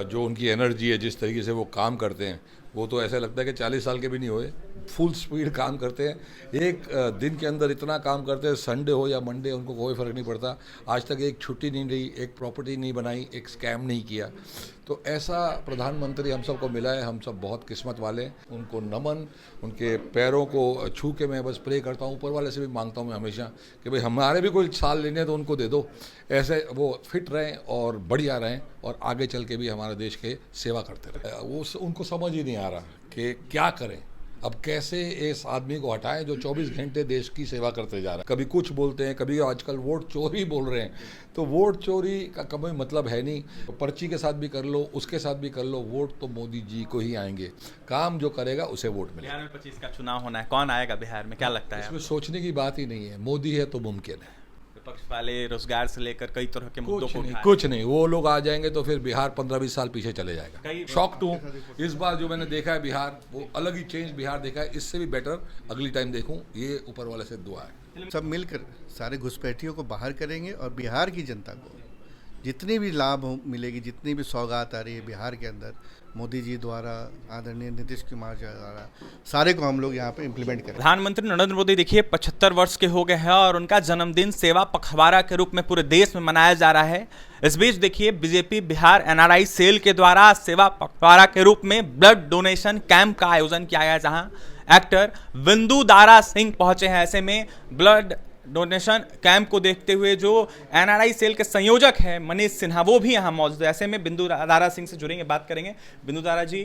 जो उनकी एनर्जी है, जिस तरीके से वो काम करते हैं, वो तो ऐसा लगता है कि 40 साल के भी नहीं हुए। फुल स्पीड काम करते हैं। एक दिन के अंदर इतना काम करते हैं, संडे हो या मंडे उनको कोई फ़र्क नहीं पड़ता। आज तक एक छुट्टी नहीं ली, एक प्रॉपर्टी नहीं बनाई, एक स्कैम नहीं किया। तो ऐसा प्रधानमंत्री हम सबको मिला है। हम सब बहुत किस्मत वाले हैं। उनको नमन, उनके पैरों को छू के मैं बस प्रे करता हूँ। ऊपर वाले से भी मांगता हूँ मैं हमेशा कि भाई हमारे भी कोई साल लेने हैं तो उनको दे दो। ऐसे वो फिट रहें और बढ़िया रहें और आगे चल के भी हमारे देश के सेवा करते रहें। वो उनको समझ ही नहीं आ रहा कि क्या करें। अब कैसे इस आदमी को हटाएं जो 24 घंटे देश की सेवा करते जा रहा है। कभी कुछ बोलते हैं, कभी आजकल वोट चोरी बोल रहे हैं। तो वोट चोरी का कोई मतलब है नहीं। पर्ची के साथ भी कर लो, उसके साथ भी कर लो, वोट तो मोदी जी को ही आएंगे। काम जो करेगा उसे वोट मिलेगा। बिहार में 25 का चुनाव होना है, कौन आएगा बिहार में, क्या लगता है इसमें सोचने की बात ही नहीं है। मोदी है तो मुमकिन है। विपक्ष वाले रोजगार से लेकर कई तरह के मुद्दों को उठा कुछ नहीं, वो लोग आ जाएंगे तो फिर बिहार 15-20 साल पीछे चले जाएगा। शॉक्ड हूँ। इस बार जो मैंने देखा है बिहार, वो अलग ही चेंज बिहार देखा है। इससे भी बेटर अगली टाइम देखूँ, ये ऊपर वाले से दुआ है। सब मिलकर सारे घुसपैठियों को बाहर करेंगे और बिहार की जनता को जितनी भी लाभ मिलेगी, जितनी भी सौगात आ रही है बिहार के अंदर मोदी जी द्वारा, आदरणीय नीतीश कुमार जी द्वारा, सारे को हम लोग यहाँ पे इम्प्लीमेंट करें। प्रधानमंत्री नरेंद्र मोदी देखिए 75 वर्ष के हो गए हैं और उनका जन्मदिन सेवा पखवाड़ा के रूप में पूरे देश में मनाया जा रहा है। इस बीच देखिए बीजेपी बिहार एनआरआई सेल के द्वारा सेवा पखवाड़ा के रूप में ब्लड डोनेशन कैंप का आयोजन किया गया, जहां एक्टर बिंदु दारा सिंह पहुंचे हैं। ऐसे में ब्लड डोनेशन कैंप को देखते हुए जो एनआरआई सेल के संयोजक हैं मनीष सिन्हा, वो भी यहाँ मौजूद है। ऐसे में बिंदु दारा सिंह से जुड़ेंगे, बात करेंगे। बिंदु दारा जी,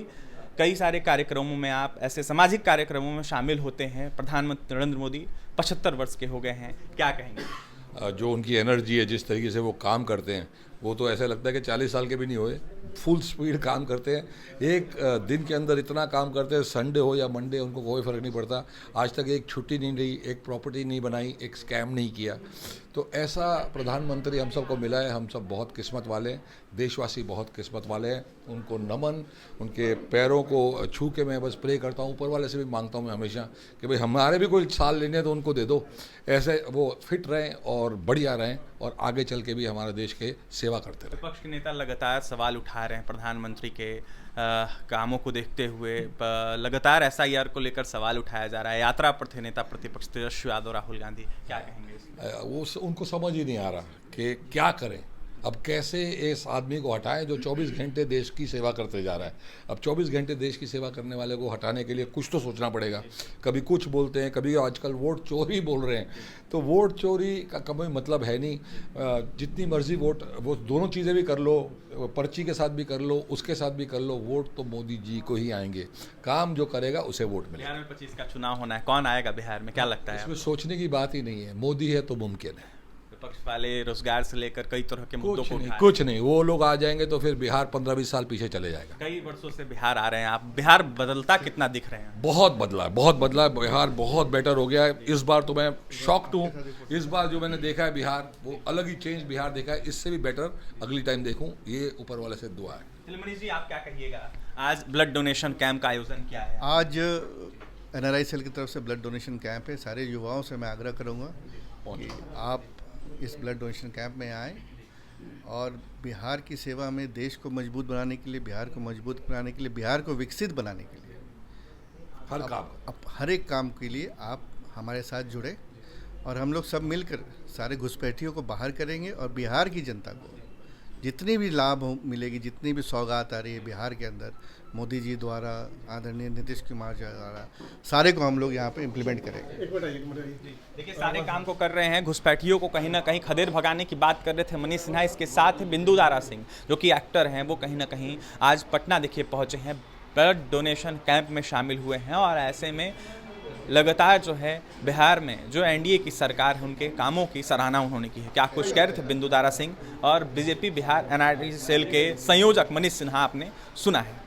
कई सारे कार्यक्रमों में आप ऐसे सामाजिक कार्यक्रमों में शामिल होते हैं। प्रधानमंत्री नरेंद्र मोदी 75 वर्ष के हो गए हैं, क्या कहेंगे? जो उनकी एनर्जी है, जिस तरीके से वो काम करते हैं, वो तो ऐसा लगता है कि 40 साल के भी नहीं हुए। फुल स्पीड काम करते हैं। एक दिन के अंदर इतना काम करते हैं, संडे हो या मंडे उनको कोई फ़र्क नहीं पड़ता। आज तक एक छुट्टी नहीं ली, एक प्रॉपर्टी नहीं बनाई, एक स्कैम नहीं किया। तो ऐसा प्रधानमंत्री हम सबको मिला है। हम सब बहुत किस्मत वाले हैं। देशवासी बहुत किस्मत वाले हैं। उनको नमन, उनके पैरों को छू के मैं बस प्रे करता हूँ। ऊपर वाले से भी मांगता हूँ मैं हमेशा कि भाई हमारे भी कोई साल लेने हैं तो उनको दे दो। ऐसे वो फिट रहें और बढ़िया रहें और आगे चल के भी हमारे देश के सेवा करते रहें। विपक्ष के नेता लगातार सवाल उठा रहे हैं प्रधानमंत्री के कामों को देखते हुए। लगातार एसआईआर को लेकर सवाल उठाया जा रहा है। यात्रा पर थे नेता प्रतिपक्ष तेजस्वी यादव, राहुल गांधी, क्या कहेंगे इसमें? वो उनको समझ ही नहीं आ रहा कि क्या करें। अब कैसे इस आदमी को हटाएं जो 24 घंटे देश की सेवा करते जा रहा है। अब 24 घंटे देश की सेवा करने वाले को हटाने के लिए कुछ तो सोचना पड़ेगा। कभी कुछ बोलते हैं, कभी आजकल वोट चोरी बोल रहे हैं। तो वोट चोरी का कोई मतलब है नहीं। जितनी मर्जी वोट, वो दोनों चीज़ें भी कर लो, पर्ची के साथ भी कर लो, उसके साथ भी कर लो, वोट तो मोदी जी को ही आएंगे। काम जो करेगा उसे वोट मिलेगा। बिहार में 25 का चुनाव होना है, कौन आएगा बिहार में, क्या लगता है? इसमें सोचने की बात ही नहीं है। मोदी है तो मुमकिन है। विपक्ष वाले रोजगार से लेकर कई तरह के मुद्दों को उठा कुछ नहीं, वो लोग आ जाएंगे तो फिर बिहार 15-20 साल पीछे चले जाएगा। कई वर्षों से बिहार आ रहे हैं आप, बिहार बदलता कितना दिख रहे हैं? बहुत बदला है, बहुत बदला है। बिहार बहुत बेटर हो गया है। इस बार तो मैं शॉक्ड हूँ। इस बार जो मैंने देखा है बिहार, वो अलग ही चेंज बिहार देखा है। इससे भी बेटर अगली टाइम देखूँ, ये ऊपर वाले से दुआ है। मनीष जी, आप क्या कहिएगा? आज ब्लड डोनेशन कैंप का आयोजन किया है। आज एनआरआई सेल की तरफ से ब्लड डोनेशन कैंप है। सारे युवाओं से मैं आग्रह करूँगा कि आप इस ब्लड डोनेशन कैंप में आएँ और बिहार की सेवा में देश को मजबूत बनाने के लिए, बिहार को मजबूत बनाने के लिए, बिहार को विकसित बनाने के लिए हर एक काम के लिए आप हमारे साथ जुड़े और हम लोग सब मिलकर सारे घुसपैठियों को बाहर करेंगे और बिहार की जनता को जितनी भी लाभ मिलेगी, जितनी भी सौगात आ रही है बिहार के अंदर मोदी जी द्वारा, आदरणीय नीतीश कुमार जी द्वारा, सारे को हम लोग यहाँ पे इम्प्लीमेंट करेंगे। देखिए, सारे काम को कर रहे हैं। घुसपैठियों को कहीं ना कहीं खदेड़ भगाने की बात कर रहे थे मनीष सिन्हा। इसके साथ बिंदु दारा सिंह जो कि एक्टर हैं, वो कहीं ना कहीं आज पटना देखिए पहुँचे हैं, ब्लड डोनेशन कैंप में शामिल हुए हैं। और ऐसे में लगातार जो है बिहार में जो एनडीए की सरकार है, उनके कामों की सराहना उन्होंने की है। क्या कुछ कह रहे थे बिंदु दारा सिंह और बीजेपी बिहार एनआरआई सेल के संयोजक मनीष सिन्हा, आपने सुना है।